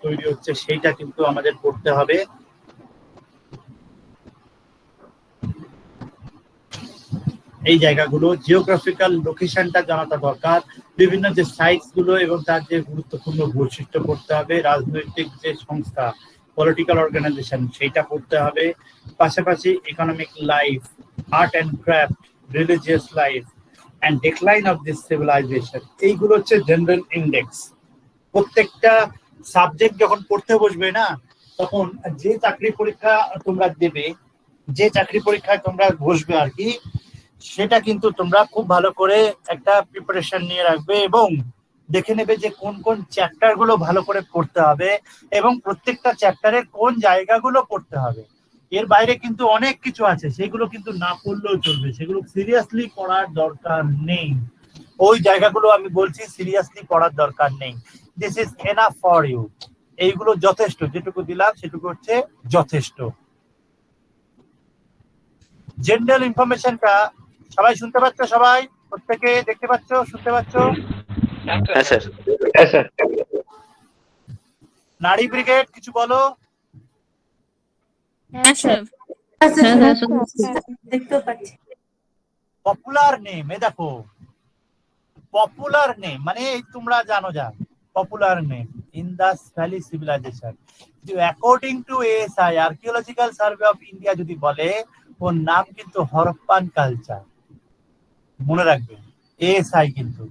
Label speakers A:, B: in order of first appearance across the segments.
A: তৈরি হচ্ছে সেইটা কিন্তু আমাদের পড়তে হবে। এই জায়গাগুলো জিওগ্রাফিক্যাল লোকেশনটা জানাটা দরকার, বিভিন্ন যে সাইটস গুলো এবং তার যে গুরুত্বপূর্ণ বৈশিষ্ট্য পড়তে হবে, রাজনৈতিক যে সংস্থা পলিটিক্যাল অর্গানাইজেশন সেইটা পড়তে হবে, পাশাপাশি economic life, art and craft, religious life and decline of this civilisation, এইগুলো হচ্ছে জেনারেল ইন্ডেক্স। প্রত্যেকটা সাবজেক্ট যখন পড়তে বসবে না, তখন যে চাকরি পরীক্ষা তোমরা দেবে, যে চাকরি পরীক্ষায় তোমরা বসবে আর কি, সেটা কিন্তু তোমরা খুব ভালো করে একটা প্রিপারেশন নিয়ে রাখবে এবং দেখে নেবে যে কোন কোন চ্যাপ্টার গুলো ভালো করে পড়তে হবে এবং প্রত্যেকটা চ্যাপ্টারের কোন জায়গাগুলো পড়তে হবে। এর বাইরে কিন্তু অনেক কিছু আছে, সেগুলো কিন্তু না পড়লেও চলবে, সেগুলো সিরিয়াসলি পড়ার দরকার নেই। ওই জায়গাগুলো আমি বলছি সিরিয়াসলি পড়ার দরকার নেই। This is enough for you. এইগুলো যথেষ্ট, যেটুকু দিলাম সেটুকু হচ্ছে যথেষ্ট। জেনারেল ইনফরমেশনটা সবাই শুনতে পাচ্ছ? সবাই প্রত্যেকে দেখতে পাচ্ছ, শুনতে পাচ্ছ?
B: হ্যাঁ স্যার।
C: হ্যাঁ স্যার।
A: নারী ব্রিগেড কিছু বলো।
D: হ্যাঁ স্যার।
E: দেখতে পাচ্ছি।
A: পপুলার নেম, এ দেখো পপুলার নেম মানে তোমরা জানো যা popular name Indus valley civilisation. According to ASI archaeological survey of India যদি বলে, ওর নাম কিন্তু হরপ্পান কালচার, মনে রাখবে এএসআই কিন্তু।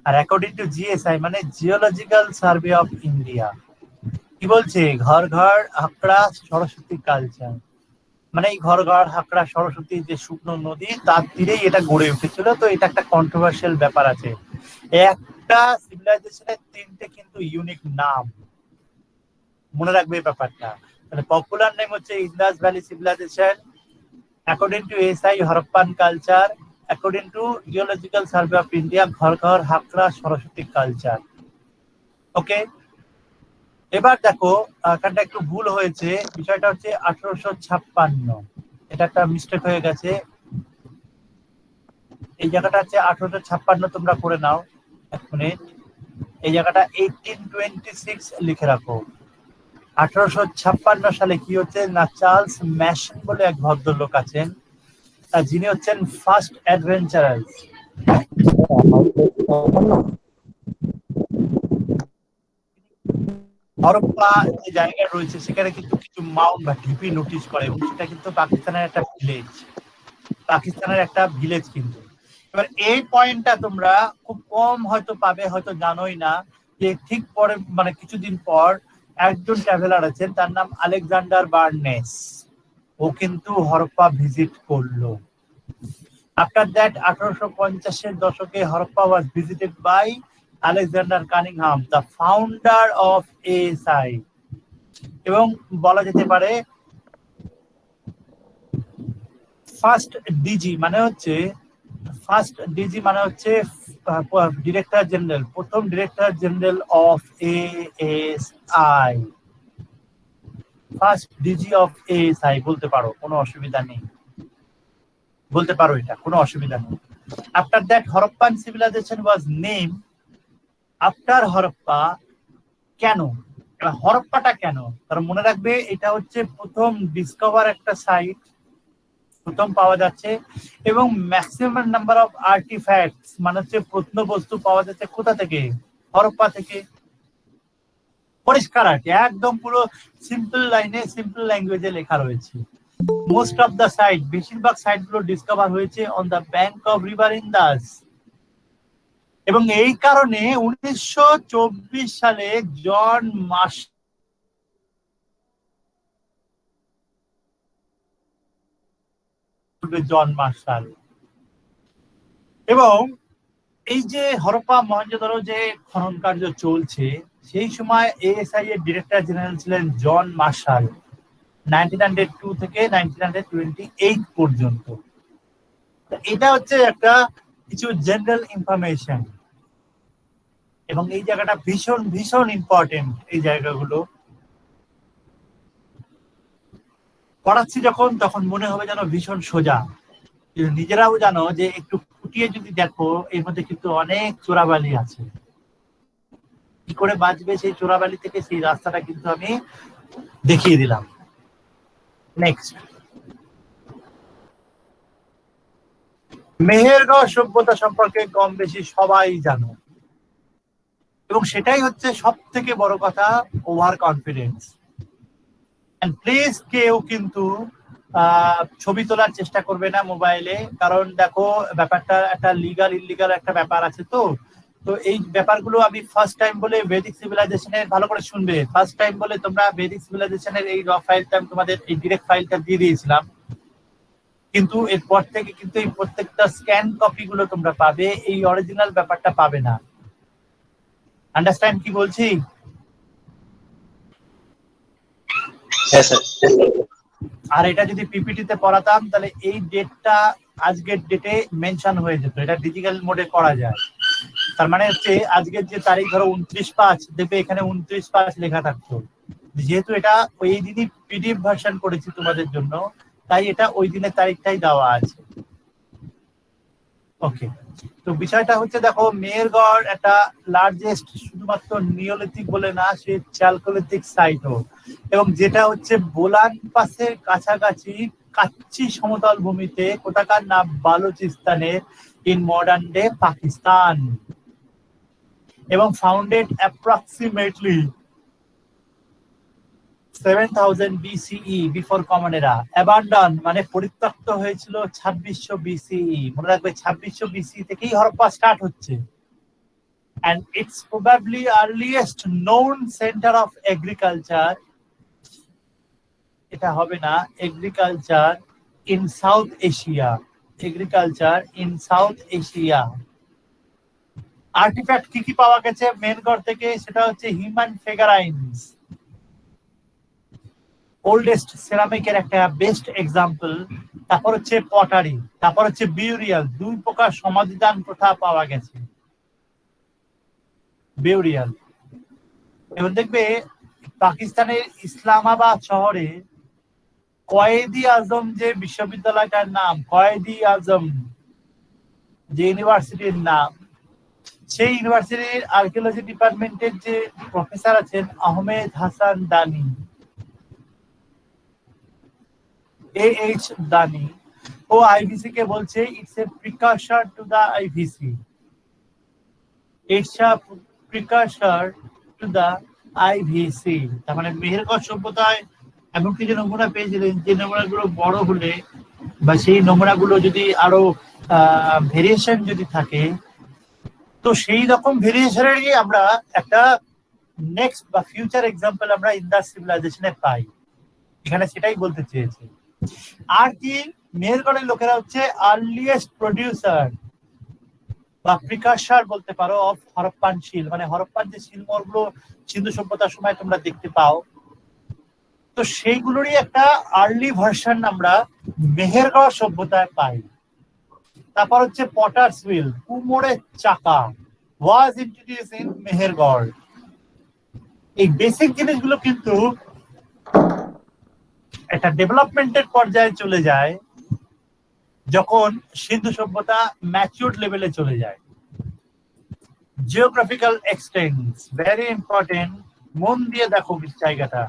A: আর অ্যাকর্ডিং টু জিএসআই মানে জিওলজিক্যাল সার্ভে অফ ইন্ডিয়া কি বলছে, ঘর ঘর হাকড়া সরস্বতী কালচার। মানে এই ঘর ঘর হাকড়া সরস্বতী যে শুকনো নদী, তার তীরেই এটা গড়ে উঠেছিল। তো এটা একটা কন্ট্রোভার্সিয়াল ব্যাপার আছে। একটা সিভিলাইজেশনের তিনটে কিন্তু ইউনিক নাম, মনে রাখবে এই ব্যাপারটা। তাহলে পপুলার নেম হচ্ছে Indus valley civilisation, according to ASI Harappan culture, according to geological survey of India Ghaggar হাকড়া Saraswati culture. ওকে, এবার দেখো এখানটা একটু ভুল হয়েছে, বিষয়টা হচ্ছে 1856, এটা একটা মিস্টেক হয়ে গেছে। এই জায়গাটা হচ্ছে 1856, তোমরা করে নাও এক মিনিট। এই জায়গাটা 1826 লিখে রাখো। 1856 সালে কি হচ্ছে না, চার্লস ম্যাসন বলে এক ভদ্রলোক আছেন, যিনি হচ্ছেন ফার্স্ট অ্যাডভেঞ্চারার। হরপ্পা যে জায়গা রয়েছে সেখানে কিন্তু কিছু মাউন্ট বা ঢিপি নোটিশ করে, এবং সেটা কিন্তু পাকিস্তানের একটা ভিলেজ কিন্তু। এবার এই পয়েন্টটা তোমরা খুব কম হয়তো পাবে, হয়তো জানোই না যে ঠিক পরে মানে কিছুদিন পর একজন ট্রাভেলার আছেন, তার নাম আলেকজান্ডার বার্নেস, ও কিন্তু হরপ্পা ভিজিট করলো। আফটার দ্যাট 1850-এর দশকে Harappa was visited by Alexander Cunningham, the founder of ASI. এবং বলা যেতে পারে ফার্স্ট ডিজি মানে হচ্ছে ডিরেক্টর জেনারেল, প্রথম director general of ASI, first DG of ASI বলতে পারো, কোনো অসুবিধা নেই, বলতে পারো, এটা কোনো অসুবিধা নেই। After that Harappan civilisation was name after Harappa. কেন হরপ্পাটা কেন? কারণ মনে রাখবে এটা হচ্ছে প্রথম ডিসকভার একটা সাইট, প্রথম পাওয়া যাচ্ছে, এবং ম্যাক্সিমাম নাম্বার অফ আর্টিফ্যাক্টস মানে হচ্ছে প্রত্নবস্তু পাওয়া যাচ্ছে কোথা থেকে, হরপ্পা থেকে। পরিষ্কার আছে, একদম পুরো সিম্পল লাইনে সিম্পল ল্যাঙ্গুয়েজে লেখা রয়েছে। মোস্ট অফ দ্য সাইট, বেশিরভাগ সাইট গুলো ডিসকভার হয়েছে on the bank of river Indus. এবং এই কারণে 1924 সালে জন মার্শাল এবং এই যে হরপ্পা মহেঞ্জোদারো যে খনন কার্য চলছে, সেই সময় এএসআই এর ডিরেক্টর জেনারেল ছিলেন জন মার্শাল, 1902 থেকে 1928 পর্যন্ত। এটা হচ্ছে একটা কিছু জেনারেল ইনফরমেশন, এবং এই জায়গাটা ভীষণ ভীষণ ইম্পর্টেন্ট। এই জায়গাগুলো পড়াচ্ছি যখন, তখন মনে হবে যেন ভীষণ সোজা, কিন্তু নিজেরাও জানো যে একটু ফুটিয়ে যদি দেখো এর মধ্যে কিন্তু অনেক চোরাবালি আছে। কি করে বাঁচবে সেই চোরাবালি থেকে, সেই রাস্তাটা কিন্তু আমি দেখিয়ে দিলাম। নেক্সট, মেহেরগড় সভ্যতা সম্পর্কে কম বেশি সবাই জানো, এবং সেটাই হচ্ছে সব থেকে বড় কথা, ওভার কনফিডেন্স। এন্ড প্লিজ কেউ কিন্তু ছবি তোলার চেষ্টা করবে না মোবাইলে, কারণ দেখো ব্যাপারটা একটা লিগাল ইলিগাল একটা ব্যাপার আছে। তো তো এই ব্যাপারগুলো আমি ফার্স্ট টাইম বলে ভেদিক সিভিলাইজেশনের, ভালো করে শুনবে, ফার্স্ট টাইম বলে তোমরা ভেদিক সিভিলাইজেশনের এই র ফাইলটা আমি তোমাদের এই ডিরেক্ট ফাইলটা দিয়ে দিয়েছিলাম, কিন্তু এরপর থেকে কিন্তু এই প্রত্যেকটা স্ক্যান কপি গুলো তোমরা পাবে, এই অরিজিনাল ব্যাপারটা পাবে না। আন্ডারস্ট্যান্ড কি বলছি?
B: হ্যাঁ স্যার।
A: আর এটা যদি পিপিটিতে পড়াতাম তাহলে এই ডেটটা আজকের ডেটে মেনশন হয়ে যেত, এটা ডিজিটাল মোডে করা যায়। তার মানে হচ্ছে আজকের যে তারিখ ধরো 29/5, দেখবে এখানে 29/5 লেখা থাকতো। যেহেতু এটা ওই দিনই পিডিএফ ভার্সন করেছি তোমাদের জন্য, তাই এটা ওই দিনের তারিখটাই দেওয়া আছে। ওকে, তো বিষয়টা হচ্ছে দেখো মেহেরগড় একটা লার্জেস্ট শুধুমাত্র নিওলিথিক বলে না, সে চ্যালকোলিথিক সাইটও, এবং যেটা হচ্ছে বোলান পাসের কাছাকাছি কাচ্চি সমতল ভূমিতে, কোথাকার না বালুচিস্তানের, ইন মডার্ন ডে পাকিস্তান, এবং founded approximately 7000 BCE, before common এরা। অ্যাবান্ডন মানে পরিত্যক্ত হয়েছিল 2600 BCE, মনে রাখবে 2600 BCE থেকেই হরপ্পা স্টার্ট হচ্ছে। and it's probably earliest known center of agriculture, এটা হবে না, agriculture in South Asia, agriculture in South Asia. Artefact কি কি পাওয়া গেছে মেহেরগড় থেকে, সেটা হচ্ছে হিউম্যান ফিগারাইন্স, ওল্ডেস্ট সেরামিকের একটা বেস্ট এক্সাম্পল। তারপর হচ্ছে পটারি, তারপর হচ্ছে বিউরিয়াল, 2 প্রকার সমাধিদান প্রথা পাওয়া গেছে, বিউরিয়াল। এবং দেখবে পাকিস্তানের ইসলামাবাদ শহরে কয়েদি আজম যে বিশ্ববিদ্যালয়টার নাম, কয়েদি আজম যে ইউনিভার্সিটির নাম, সেই ইউনিভার্সিটির আর্কিওলজি ডিপার্টমেন্টের যে প্রফেসর আছেন আহমেদ হাসান দানি, AH দানি, ও আইভিসি কে বলছে it's a precursor to the IVC, it's a precursor to the IVC. তার মানে মেহেরগড় সভ্যতায় এমনকি যে নমুনা পেয়েছিলেন, যে নমুনাগুলো বড় হলে বা সেই নমুনাগুলো যদি আরো ভেরিয়েশন যদি থাকে, তো সেই রকম ভেরিয়েশনেরই আমরা একটা নেক্সট বা ফিউচার এক্সাম্পল আমরা ইন্দাস সিভিলাইজেশনে পাই। এখানে সেটাই বলতে চেয়েছি। আর কি, মেহেরগড়ের লোকেরা হচ্ছে আর্লিয়েস্ট প্রডিউসার বা প্রিকারসর বলতে পারো অফ হরপ্পান শিল, মানে হরপ্পান যে শিলমোহরগুলো সিন্ধু সভ্যতার সময় তোমরা দেখতে পাও, তো সেইগুলোরই একটা আর্লি ভার্সন আমরা মেহেরগড় সভ্যতায় পাই। তারপর হচ্ছে পটার্স হুইল, কুমোরের চাকা, ওয়াজ ইন্ট্রোডিউসড ইন মেহেরগড়। এই বেসিক জিনিসগুলো কিন্তু একটা ডেভেলপমেন্টের পর্যায়ে চলে যায় যখন সিন্ধু সভ্যতা ম্যাচিউরড লেভেলে চলে যায়। জিওগ্রাফিক্যাল এক্সটেন্স ভেরি ইম্পর্টেন্ট, মন দিয়ে দেখো জায়গাটা,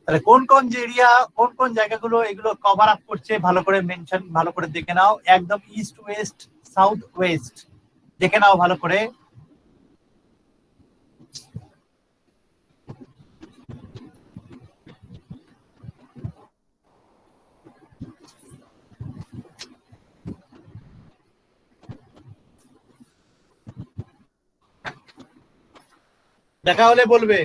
A: তাহলে কোন কোন যে এরিয়া, কোন কোন জায়গাগুলো এগুলো কভার আপ করছে ভালো করে মেনশন, ভালো করে দেখে নাও। একদম ইস্ট ওয়েস্ট সাউথ ওয়েস্ট দেখে নাও ভালো করে। দেখা হলে বলবে।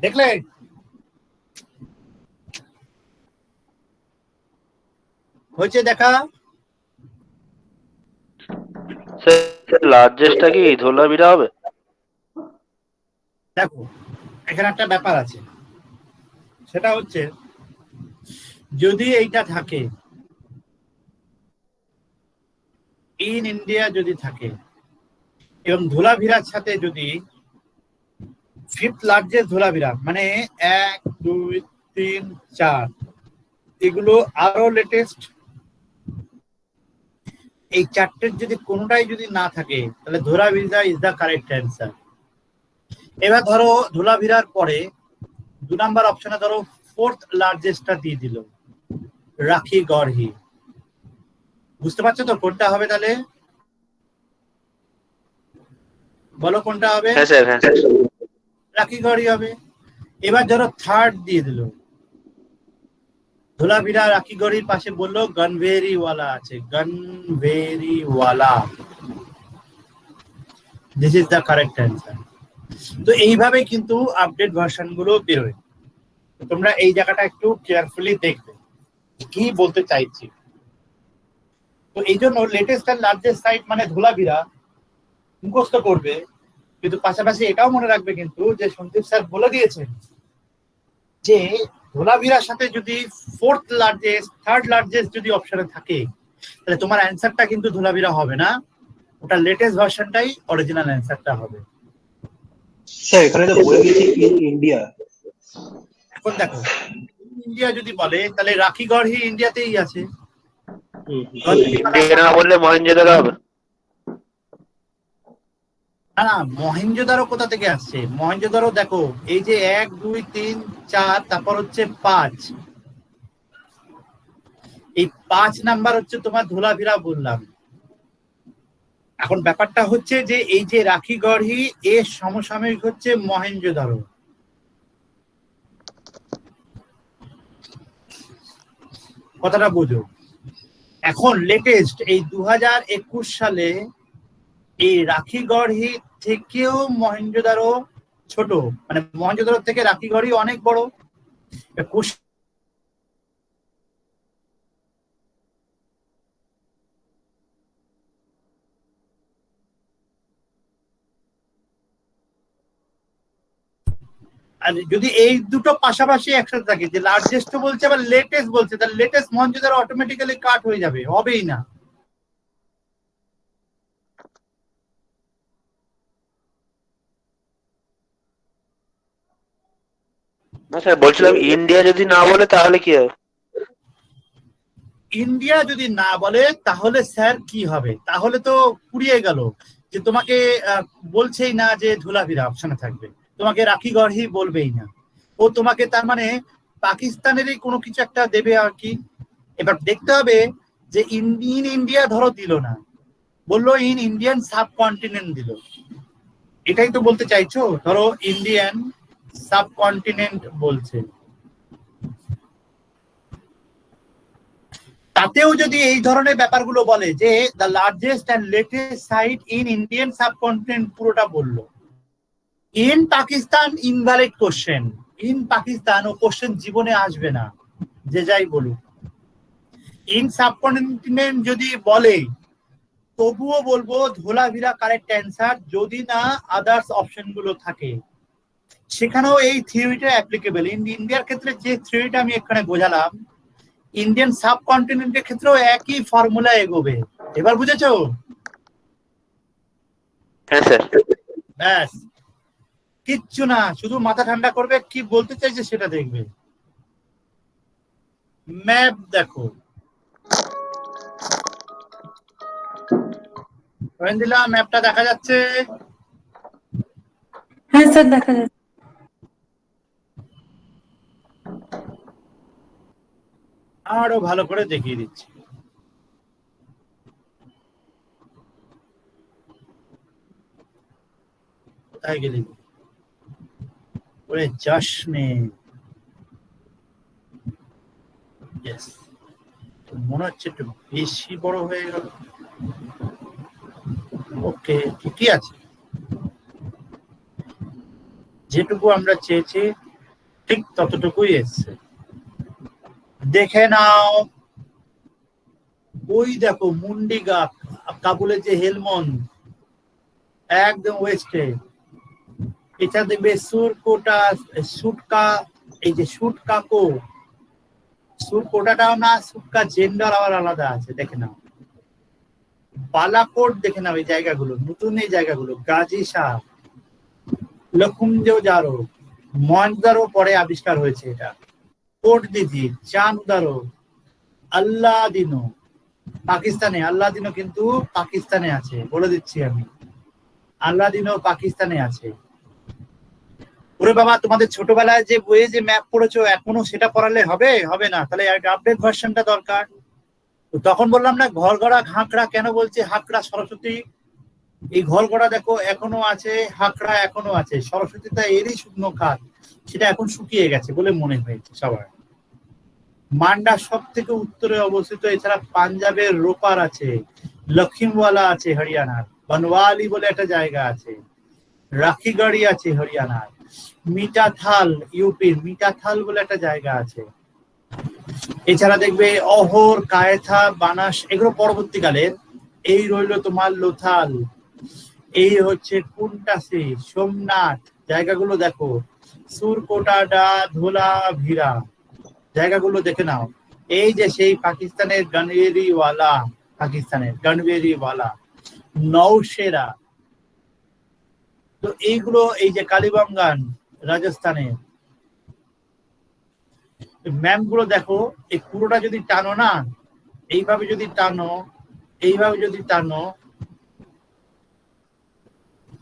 A: দেখলে হয়েছে দেখা।
B: স্যার লার্জেস্টটা কি ধোলাভিরা হবে?
A: দেখো এখানে একটা ব্যাপার আছে, সেটা হচ্ছে যদি এইটা থাকে ইন ইন্ডিয়া যদি থাকে এবং ধোলাভিরার সাথে যদি ফিফথ লার্জেস্ট ধোলাভিরা মানে 1 2 3 4 এগুলো আরো লেটেস্ট, এই চারটের যদি কোনোটাই যদি না থাকে তাহলে Dholavira is the correct answer. এবার ধরো ধোলাভিরার পরে 2 নাম্বার অপশনে ধরো ফোর্থ লার্জেস্টটা দিয়ে দিল রাখি গড়হি, বুঝতে পারছো তো কোনটা হবে? তাহলে বলো কোনটা হবে?
B: হ্যাঁ স্যার, হ্যাঁ স্যার।
A: রাখি গড়হি হবে। এবার ধরো থার্ড দিয়ে দিল ধোলাভিরা, রাখি গড়ির পাশে বললো গনভেরিওয়ালা আছে, Ganweriwala, this is the correct answer. তো এইভাবে কিন্তু আপডেট ভার্সন গুলো বেরোয়, তোমরা এই জায়গাটা একটু কেয়ারফুলি দেখবে কি বলতে চাইছি। তো এই জন্য লেটেস্ট আর লার্জেস্ট সাইট মানে ধোলাভিরা মুখস্থ করবে, কিন্তু পাশাপাশি এটাও মনে রাখবে কিন্তু যে সন্দীপ স্যার বলে দিয়েছেন যে ধোলাভিরার সাথে যদি ফোর্থ লার্জেস্ট থার্ড লার্জেস্ট যদি অপশনে থাকে তাহলে তোমার অ্যান্সারটা কিন্তু ধোলাভিরা হবে না, ওটা লেটেস্ট ভার্সনটাই অরিজিনাল অ্যান্সারটা হবে।
C: স্যার এখানে তো বলে দিয়েছি ইন ইন্ডিয়া।
A: এখন দেখো ইন্ডিয়া যদি বলে তাহলে রাখি গড়হি ইন্ডিয়াতেই আছে,
B: ইন্ডিয়া না বললে মহেঞ্জোদারো হবে।
A: না না, মহেঞ্জোদারো কোথা থেকে আসছে? মহেঞ্জোদারো দেখো এই যে 1 2 3 4 তারপর হচ্ছে 5, এই 5 নাম্বার হচ্ছে তোমার ধোলাভিরা বললাম। এখন ব্যাপারটা হচ্ছে যে এই যে রাখি গড়হি এর সমসাময়িক হচ্ছে মহেঞ্জোদারো। কথাটা বুঝো। এখন লেটেস্ট এই 2021 সালে এই রাখি গড়হি থেকেও মহেঞ্জোদারো ছোট, মানে মহেঞ্জোদারো থেকে রাখি গড়হি অনেক বড়। আর যদি এই দুটো পাশাপাশি একসাথে থাকে, যে লার্জেস্ট বলছে আবার লেটেস্ট বলছে, তাহলে লেটেস্ট মহেঞ্জোদারো অটোমেটিক্যালি কাট হয়ে যাবে, হবেই না।
B: না স্যার, বলছিলাম ইন্ডিয়া যদি না বলে তাহলে কি হবে?
A: ইন্ডিয়া যদি না বলে তাহলে স্যার কি হবে? তাহলে তো পুড়িয়ে গেল, যে তোমাকে বলছেই না যে ধোলাভিরা অপশনে থাকবে, তোমাকে রাখি গড়হি বলবেই না, ও তোমাকে তার মানে পাকিস্তানেরই কোনো কিছু একটা দেবে আর কি। এবার দেখতে হবে যে ইন ইন্ডিয়া ধরো দিল না, বললো ইন ইন্ডিয়ান সাবকন্টিনেন্ট দিল, এটাই তো বলতে চাইছো? ধরো ইন্ডিয়ান সাবকন্টিনেন্ট বলছে, তাতেও যদি এই ধরনের ব্যাপারগুলো বলে যে the largest and latest site in Indian subcontinent পুরোটা বললো, in Pakistan invalid question, in Pakistan ও কোশ্চেন জীবনে আসবে না, যে যাই বলুক। ইন সাবকন্টিনেন্ট যদি বলে তবুও বলবো ধোলাভিরা কারেক্ট অ্যান্সার, যদি না আদার্স অপশন গুলো থাকে। সেখানেও এই থিওরিটা অ্যাপ্লিকেবল। ইন্ডিয়ার ক্ষেত্রে যে থিওরিটা আমি এখানে বোঝালাম, ইন্ডিয়ান সাবকন্টিনেন্টের ক্ষেত্রেও একই ফর্মুলা এগোবে। এবার বুঝেছো?
B: হ্যাঁ স্যার।
A: ব্যাস, কিচ্ছু না, শুধু মাথা ঠান্ডা করবে, কি বলতে চাইছে সেটা দেখবে। ম্যাপ দেখো, দিলাম ম্যাপটা দেখা যাচ্ছে?
D: হ্যাঁ স্যার দেখা যাচ্ছে।
A: আরো ভালো করে দেখিয়ে দিচ্ছি। কোথায় গেলি ওরে চশমে? মনে হচ্ছে একটু বেশি বড় হয়ে গেল। ওকে, ঠিকই আছে, যেটুকু আমরা চেয়েছি ঠিক ততটুকুই এসছে। দেখে নাও, ওই দেখো মুন্ডিগা, কাবুলের যে হেলমন্দ একদম ওয়েস্টে। এটা দেখবে সুরকোটা, সুটকা, এই যে সুটকাকো, সুরকোটাটাও না, সুটকা জেন্ডার আবার আলাদা আছে, দেখে নাও। বালাকোট দেখে নাও এই জায়গাগুলো, নতুন এই জায়গাগুলো, গাজী শাহ, লখুমদেওজারো, মহেঞ্জোদারো পরে আবিষ্কার হয়েছে এটা, কোট দিজি, চাঁদদারো, আল্লাদিনো, পাকিস্তানে, আল্লাদিনো কিন্তু পাকিস্তানে আছে, বলে দিচ্ছি আমি, আল্লাদিনো পাকিস্তানে আছে। ওরে বাবা, তোমাদের ছোটবেলায় যে বইয়ে যে ম্যাপ পড়েছো এখনো সেটা পড়ালে হবে? হবে না, তাহলে আপডেট ভার্সনটা দরকার। তো তখন বললাম না ঘরগড়া ঘাঁকড়া, কেন বলছে হাঁকড়া সরস্বতী? এই ঘরগড়া দেখো এখনো আছে, হাঁকড়া এখনো আছে, সরস্বতীটা এরই শুকনো খাত, সেটা এখন শুকিয়ে গেছে বলে মনে হয়েছে সবার। মান্ডা সব থেকে উত্তরে অবস্থিত, এছাড়া পাঞ্জাবের রোপার আছে, লক্ষিমওয়ালা আছে হরিয়ানার, বনওয়ালি বলে একটা জায়গা আছে, রাখিগড়ি আছে হরিয়ানার, মিটাথাল ইউপির মিটাথাল বলে একটা জায়গা আছে। এছাড়া দেখবে অহর, কায়েথা, বানাস, এগুলো পরবর্তীকালের। এই রইল তোমার লোথাল, এই হচ্ছে কুন্টাসি, সোমনাথ, জায়গাগুলো দেখো, সুরকোটাডা, ধোলাভিরা, জায়গাগুলো দেখে নাও। এই যে সেই পাকিস্তানের গনভেরিওয়ালা, পাকিস্তানের গনভেরিওয়ালা, নওশেরা, তো এইগুলো, এই যে কালীবঙ্গান রাজস্থানের, ম্যাপ গুলো দেখো, এই পুরোটা যদি টানো না, এইভাবে যদি টানো, এইভাবে যদি টানো,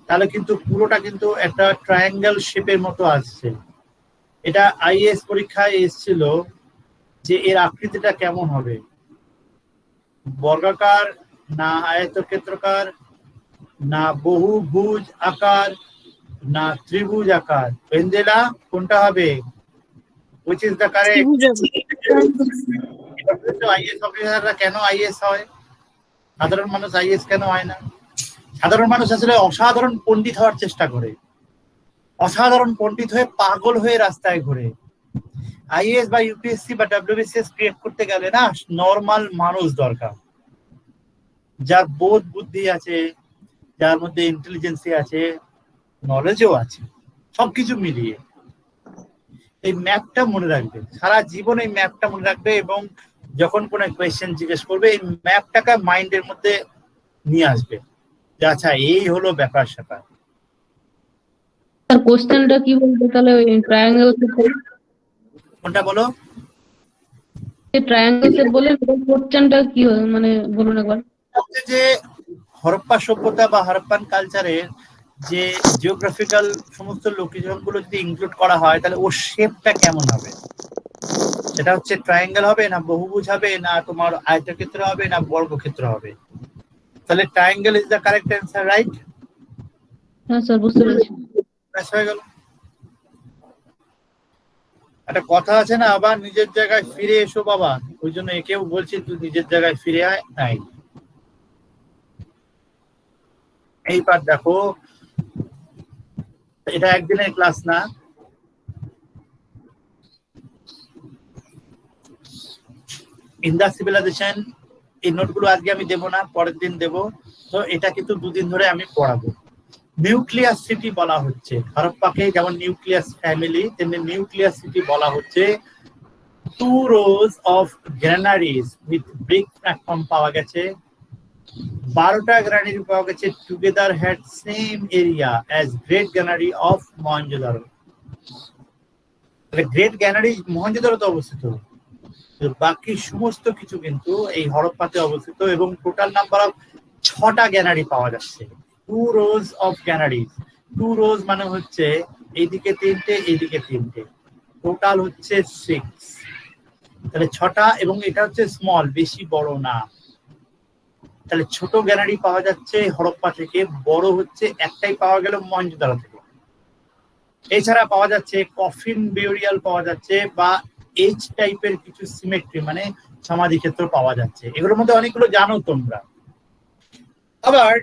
A: তাহলে কিন্তু পুরোটা কিন্তু একটা ট্রায়াঙ্গেল শেপের মতো আসছে। এটা আইএস পরীক্ষায় এসেছিল যে এর আকৃতিটা কেমন হবে, বর্গাকার না আয়তক্ষেত্রাকার না বহুভুজ আকার না ত্রিভুজ আকার, পেন্দেলা কোনটা হবে? which is the correct? Is অফিসাররা কেন আইএস হয়, সাধারণ মানুষ আইএস কেন হয় না? সাধারণ মানুষ আসলে অসাধারণ পণ্ডিত হওয়ার চেষ্টা করে, অসাধারণ পণ্ডিত হয়ে পাগল হয়ে রাস্তায় ঘুরে। আইএস বা ইউপিএসসি বা ডব্লিউবিসিএস ক্রিয়েট করতে গেলে না নর্মাল মানুষ দরকার, যার বোধ বুদ্ধি আছে, যার মধ্যে ইন্টেলিজেন্সি আছে, নলেজও আছে, সবকিছু মিলিয়ে। এই ম্যাপটা মনে রাখবে, সারা জীবন এই ম্যাপটা মনে রাখবে, এবং যখন কোনো কোয়েশ্চেন জিজ্ঞেস করবে এই ম্যাপটাকে মাইন্ডের মধ্যে নিয়ে আসবে যে আচ্ছা এই হলো ব্যাপার স্যাপার।
D: স্যার কোশ্চেনটা কি বলতে, তাহলে ওই ট্রায়াঙ্গেল
A: কোনটা বলো?
D: ট্রায়াঙ্গেল শেপ বলে কোশ্চেনটা কি মানে বলুন একবার।
A: যে হরপ্পা সভ্যতা বা হরপ্পান কালচারের যে জিওগ্রাফিক্যাল সমস্ত লোকেশন গুলো যদি ইনক্লুড করা হয় তাহলে ওর শেপটা কেমন হবে, সেটা হচ্ছে ট্রায়াঙ্গেল হবে না বহুভুজ হবে না তোমার আয়তক্ষেত্র হবে না বর্গক্ষেত্র হবে? তাহলে triangle is the correct answer, right?
D: হ্যাঁ স্যার, বুঝতে পেরেছি।
A: ব্যাস হয়ে গেল। একটা কথা আছে না, আবার নিজের জায়গায় ফিরে এসো বাবা, ওই জন্য একেও বলছি তুই নিজের জায়গায় ফিরে আয়। নাই, এইবার দেখো, এটা একদিনের ক্লাস না, ইন্দা সিভিলাইজেশন, এই নোটগুলো আজকে আমি দেবো না, পরের দিন দেবো। তো এটা কিন্তু দুদিন ধরে আমি পড়াবো। নিউক্লিয়াস সিটি বলা হচ্ছে হরপ্পাকে, যেমন নিউক্লিয়াস ফ্যামিলি তেমনি নিউক্লিয়াস সিটি বলা হচ্ছে। 2 rows of granaries with brick platform পাওয়া গেছে, 12টা গ্রানারি পাওয়া গেছে, together had same area as great granary of Mohenjodaro. Great granary মহেঞ্জোদারোতে অবস্থিত, বাকি সমস্ত কিছু কিন্তু এই হরপ্পাতে অবস্থিত, এবং টোটাল নাম্বার অফ 6টা গ্যানারি পাওয়া যাচ্ছে। 2 rows of গ্যানারিজ, 2 rows মানে হচ্ছে এইদিকে 3টে এইদিকে 3টে, টোটাল হচ্ছে 6, তাহলে 6টা, এবং এটা হচ্ছে স্মল, বেশি বড় না। তাহলে ছোট গ্যানারি পাওয়া যাচ্ছে হরপ্পা থেকে, বড় হচ্ছে একটাই পাওয়া গেল মহেঞ্জোদারো থেকে। এছাড়া পাওয়া যাচ্ছে কফিন বিউরিয়াল পাওয়া যাচ্ছে, বা এইচ টাইপের কিছু সিমেট্রি মানে সমাধি ক্ষেত্র পাওয়া যাচ্ছে। এগুলোর মধ্যে অনেকগুলো জানো তোমরা। আবার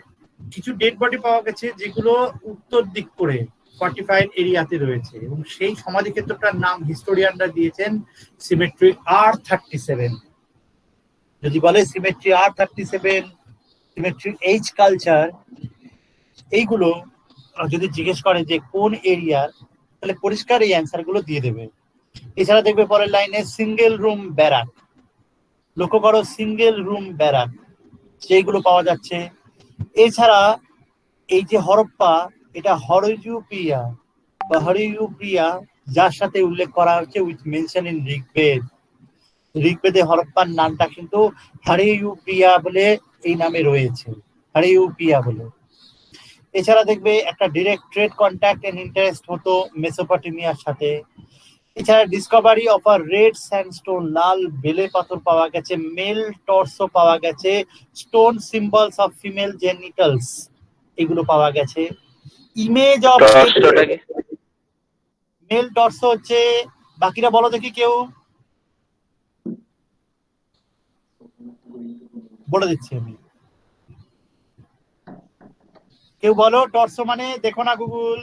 A: কিছু ডেড বডি পাওয়া গেছে যেগুলো উত্তর দিক করে 45 এরিয়াতে রয়েছে, এবং সেই সমাধি ক্ষেত্রটার নাম হিস্টোরিয়ানরা দিয়েছেন সিমেট্রি R37। যদি বলে symmetry R37, symmetry H culture, এইগুলো যদি জিজ্ঞেস করে যে কোন এরিয়ার, তাহলে পরিষ্কার এই অ্যান্সার গুলো দিয়ে দেবে। এছাড়া দেখবে পরের লাইনে সিঙ্গেল রুম ব্যারাক, লক্ষ্য করো সিঙ্গেল রুম ব্যারাক, সেইগুলো পাওয়া যাচ্ছে। এছাড়া এই যে হরপ্পা, এটা হরযুপিয়া বা হরিয়ুপ্রিয়া, যার সাথে উল্লেখ করা হচ্ছে উইথ মেনশন ইন ঋগ্বেদ। ঋগ্বেদে হরপ্পার নামটা কিন্তু হরিয়ুপ্রিয়া বলে এই নামে রয়েছে, হরিয়ুপ্রিয়া বলে। এছাড়া দেখবে একটা direct trade contact and interest হতো মেসোপটেমিয়ার সাথে। এছাড়া discovery of a red sandstone, লাল বেলে পাথর পাওয়া গেছে, মেল টর্সো পাওয়া গেছে, stone symbols of female genitals এগুলো পাওয়া গেছে। ইমেজ অফ
B: টর্সটা কি?
A: মেল টর্সো হচ্ছে, বাকিরা বলো দেখি কেউ, বলে দিচ্ছি আমি, কেউ বলো টর্সো মানে, দেখো না গুগল,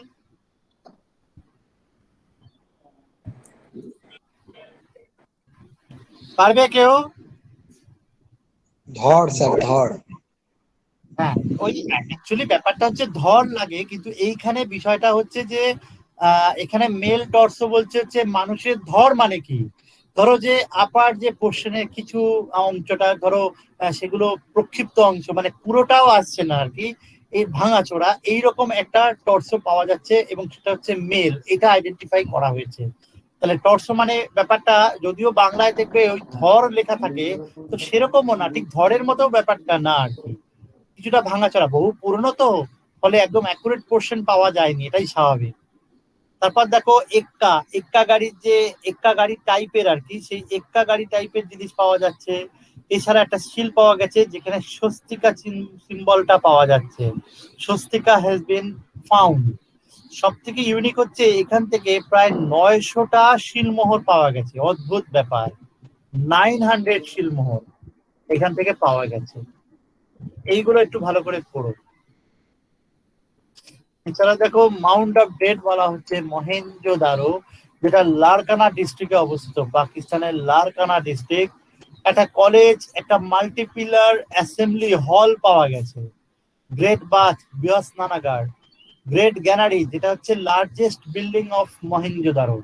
A: পারবে কেউ?
C: ধর স্যার ধর।
A: হ্যাঁ, ওই অ্যাকচুয়ালি ব্যাপারটা হচ্ছে ধর লাগে, কিন্তু এইখানে বিষয়টা হচ্ছে যে এখানে মেল টর্সো বলছে হচ্ছে মানুষের ধর মানে কি, ধরো যে আপার যে পোর্শনের কিছু অংশটা ধরো সেগুলো প্রক্ষিপ্ত অংশ, মানে পুরোটাও আসছে না আর কি, এই ভাঙাচোরা এইরকম একটা টর্সো পাওয়া যাচ্ছে এবং সেটা হচ্ছে মেল, এটা আইডেন্টিফাই করা হয়েছে। তাহলে টর্সো মানে ব্যাপারটা, যদিও বাংলায় দেখবে ওই ধর লেখা থাকে, তো সেরকমও না, ঠিক ধরের মতো ব্যাপারটা না আর কি, কিছুটা ভাঙাচোরা, বহু পুরনো তো, ফলে একদম অ্যাকুরেট পোর্শন পাওয়া যায়নি, এটাই স্বাভাবিক। তারপর দেখো এক্কা, এক্কা গাড়ির যে এক্কা গাড়ি টাইপের আর কি, সেই এক্কা গাড়ি টাইপের জিনিস পাওয়া যাচ্ছে। এছাড়া একটা শিল পাওয়া গেছে যেখানে স্বস্তিকা সিম্বলটা পাওয়া যাচ্ছে, স্বস্তিকা হ্যাজ বিন ফাউন্ড। সব থেকে ইউনিক হচ্ছে এখান থেকে প্রায় 900টা শিলমোহর পাওয়া গেছে, অদ্ভুত ব্যাপার, 900 শিলমোহর এখান থেকে পাওয়া গেছে। এইগুলো একটু ভালো করে পড়ো। এছাড়া দেখো মাউন্ট অফ ডেড বলা হচ্ছে মহেঞ্জোদারো, যেটা লারকানা ডিস্ট্রিক্টে অবস্থিত, পাকিস্তানের লারকানা ডিস্ট্রিক্ট। একটা কলেজ, একটা মাল্টিপিলার অ্যাসেম্বলি হল পাওয়া গেছে, গ্রেট বাথ বিয়াসনানাগার, গ্রেট গ্যানারি, যেটা হচ্ছে largest building of Mohenjodaro.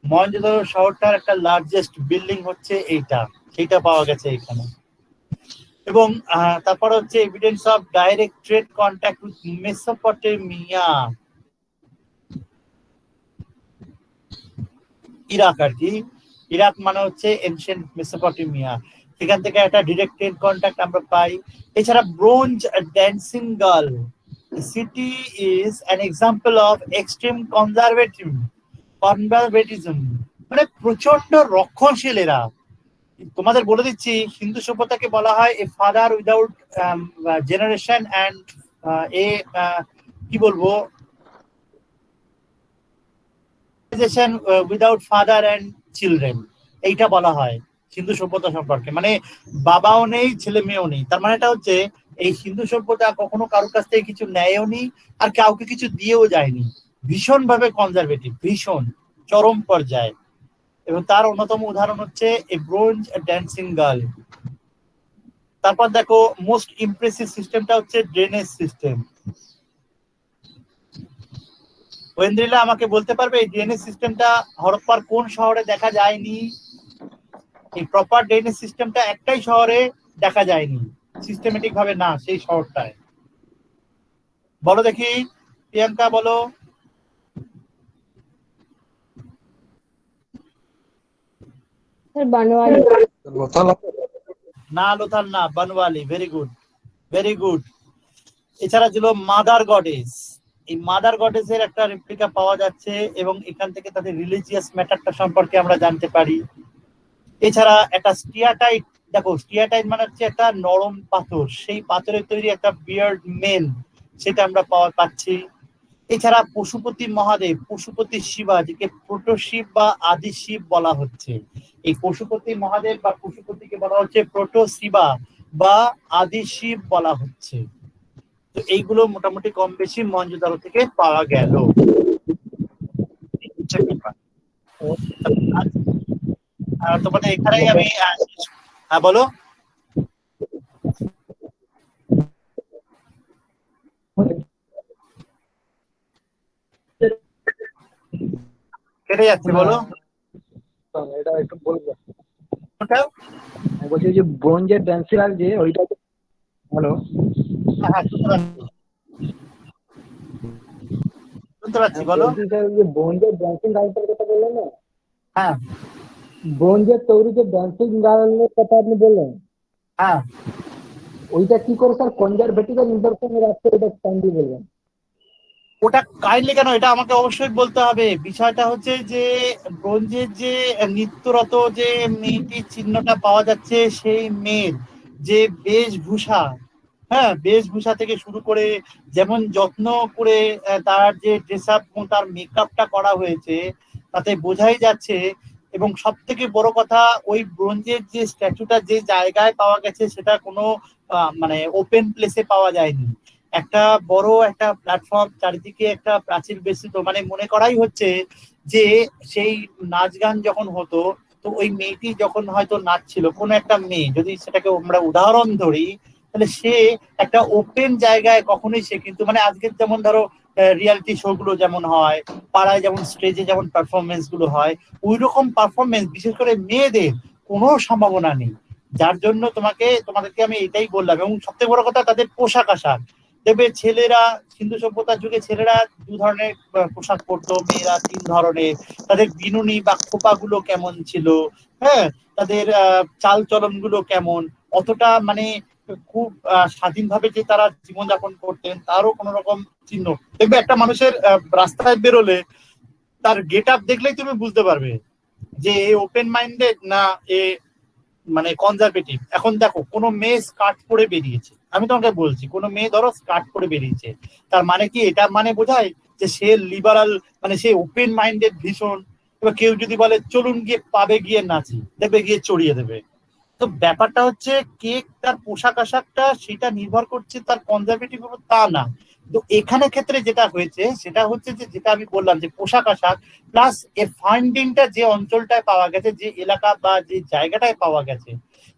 A: Mohenjodaro শহরটার একটা লার্জেস্ট বিল্ডিং হচ্ছে এইটা, সেইটা পাওয়া গেছে এখানে। এবং তারপর হচ্ছে evidence of direct trade contact with Mesopotamia, Iraq আর কি, ইরাক মানে হচ্ছে এনশিয়েন্ট মেসোপটেমিয়া, সেখান থেকে একটা ডিরেক্ট ট্রেড কন্ট্যাক্ট আমরা পাই। এছাড়া bronze dancing girl city is an example of extreme conservatism, মানে প্রচন্ড রক্ষণশীল এরা। তোমাদের বলে দিচ্ছি, হিন্দু সভ্যতাকে বলা হয় a father without generation and a কি বলবো, উইদাউট ফাদার অ্যান্ড চিলড্রেন, এইটা বলা হয় হিন্দু সভ্যতা সম্পর্কে, মানে বাবাও নেই ছেলে মেয়েও নেই। তার মানে এটা হচ্ছে এই হিন্দু সভ্যতা কখনো কারোর কাছ থেকে কিছু নেয়ও নি আর কাউকে কিছু দিয়েও যায়নি, ভীষণ ভাবে কনজারভেটিভ, ভীষণ চরম পর্যায়ে। এবং তার অন্যতম উদাহরণ হচ্ছে এ ব্রোঞ্জ ড্যান্সিং গার্ল। তারপর দেখো মোস্ট ইমপ্রেসিভ সিস্টেমটা হচ্ছে ড্রেনেজ সিস্টেম। ওয়েন্দ্রিলা আমাকে বলতে পারবে এই ড্রেনেজ সিস্টেমটা হরপ্পার কোন শহরে দেখা যায়নি? এই প্রপার ড্রেনেজ সিস্টেমটা একটাই শহরে দেখা যায়নি সিস্টেমেটিক ভাবে, না সেই শহরটায়, বলো দেখি, প্রিয়াঙ্কা বলো। না লোথাল না, Banawali, very good, very good. এছাড়া ছিল মাদার গডেস, এই মাদার গডেসের একটা রেপ্লিকা পাওয়া যাচ্ছে এবং এখান থেকে তাদের রিলিজিয়াস ম্যাটারটা সম্পর্কে আমরা জানতে পারি। এছাড়া একটা স্টিয়াটাইট, দেখো স্টিয়াটাইট মানে হচ্ছে একটা নরম পাথর, সেই পাথরের তৈরি একটা বিয়ার্ড মেন, সেটা আমরা পাচ্ছি। এছাড়া পশুপতি মহাদেব, পশুপতি শিবা, যাকে প্রোটো শিব বা আদি শিব বলা হচ্ছে, এই পশুপতি মহাদেব বা পশুপতিকে বলা হচ্ছে প্রোটো শিবা বা আদি শিব বলা হচ্ছে। তো এইগুলো মোটামুটি কম বেশি মহেঞ্জোদারো থেকে পাওয়া গেল। তোমাদের এখানেই আমি হ্যাঁ বলো। কেটে যাচ্ছে, বলো
E: এটা একটু বলবো,
A: ওটা।
E: বলছি যে ব্রোঞ্জের ড্যান্সিং যে ওইটা হ্যালো,
A: হ্যাঁ, শুনতে পাচ্ছি, বলো।
E: বলছি স্যার, ওই যে ব্রোঞ্জের ড্যান্সিং গার্লটার কথা বললেন না,
A: হ্যাঁ
E: ব্রোঞ্জের তৈরি যে ড্যান্সিং গার্লের কথা আপনি বললেন,
A: হ্যাঁ,
E: ওইটা কি করে স্যার কনজারভেটিভ আর ইন্টারসঙ্গে রাখতে, ওইটা কাইন্ডলি বলবেন।
A: ওটা কাইন্ডলি কেন, এটা আমাকে অবশ্যই বলতে হবে। বিষয়টা হচ্ছে যে ব্রোঞ্জের যে নিত্যরত যে মেয়েটির চিহ্নটা পাওয়া যাচ্ছে, সেই মেয়ের যে বেশভূষা, হ্যাঁ, বেশভূষা থেকে শুরু করে যেমন যত্ন করে তার যে ড্রেস আপ এবং তার মেকআপটা করা হয়েছে, তাতে বোঝাই যাচ্ছে। এবং সব থেকে বড় কথা, ওই ব্রোঞ্জের যে স্ট্যাচুটা যে জায়গায় পাওয়া গেছে, সেটা কোনো মানে ওপেন প্লেসে পাওয়া যায়নি। একটা বড় একটা প্ল্যাটফর্ম, চারিদিকে একটা প্রাচীর বেষ্টিত, মানে মনে করাই হচ্ছে যে সেই নাচ গান যখন হতো, তো ওই মেয়েটি যখন হয়তো নাচছিল, কোনো একটা মেয়ে যদি সেটাকে আমরা উদাহরণ ধরি, তাহলে সে একটা ওপেন জায়গায় কখনোই সে কিন্তু, মানে আজকের যেমন ধরো রিয়ালিটি শো গুলো যেমন হয়, পাড়ায় যেমন স্টেজে যেমন পারফরমেন্স গুলো হয়, ওই রকম পারফরমেন্স বিশেষ করে মেয়েদের কোনো সম্ভাবনা নেই। যার জন্য তোমাদেরকে আমি এটাই বললাম। এবং সবথেকে বড় কথা, তাদের পোশাক আশাক দেখবে, ছেলেরা সিন্ধু সভ্যতার যুগে ছেলেরা 2 ধরনের পোশাক পরতো, মেয়েরা 3 ধরনের। তাদের বিনুনি বা খোপাগুলো কেমন ছিল, হ্যাঁ, তাদের চাল চলন গুলো কেমন, অতটা মানে খুব স্বাধীনভাবে যে তারা জীবনযাপন করতেন, তারও কোনো রকম চিহ্ন দেখবে। একটা মানুষের রাস্তায় বেরোলে তার গেট আপ দেখলেই তুমি বুঝতে পারবে যে এ ওপেন মাইন্ডেড না এ মানে কনজারভেটিভ। এখন দেখো, কোনো মেয়ে স্কার্ট পরে বেরিয়েছে, আমি তোমাকে বলছি, কোনো মেয়ে ধরো স্কার্ট পরে বেরিয়েছে, তার মানে কি এটা মানে বোঝায় যে সে লিবারাল, মানে সে ওপেন মাইন্ডেড ভীষণ? এবার কেউ যদি বলে চলুন গিয়ে পাবে গিয়ে নাচি, দেখবে গিয়ে চড়িয়ে দেবে। তো ব্যাপারটা হচ্ছে, কে তার পোশাক আশাকটা সেটা নির্ভর করছে তার কনজারভেটিভ উপর, তা না। তো এখানে ক্ষেত্রে যেটা হয়েছে সেটা হচ্ছে যে, যেটা আমি বললাম যে পোশাক আশাক প্লাস এ ফাইন্ডিংটা যে অঞ্চলটায় পাওয়া গেছে, যে এলাকা বা যে জায়গাটায় পাওয়া গেছে,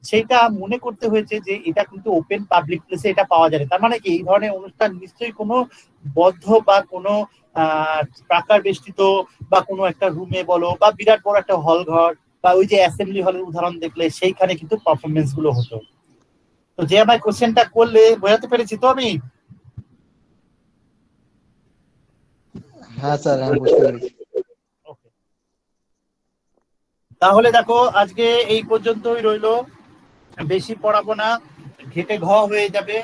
A: সেটা মনে করতে হয়েছে যে এটা কিন্তু ওপেন পাবলিক প্লেসে এটা পাওয়া যায়। তার মানে কি, এই ধরনের অনুষ্ঠান নিশ্চয়ই কোনো বদ্ধ বা কোনো প্রাকার বেষ্টিত বা কোনো একটা রুমে বলো, বা বিরাট বড় একটা হল ঘর, বা ওই যে অ্যাসেম্বলি হলের উদাহরণ দেখলে, সেইখানে কিন্তু পারফরমেন্স গুলো হতো। তো যে আমার কোশ্চেনটা করলে, বোঝাতে পেরেছি তো আমি?
E: হ্যাঁ স্যার, হ্যাঁ বুঝতে পেরেছি।
A: Okay. তাহলে দেখো, আজকে এই পর্যন্তই রইলো, বেশি পড়াবো না, ঘেটে ঘ হয়ে যাবে।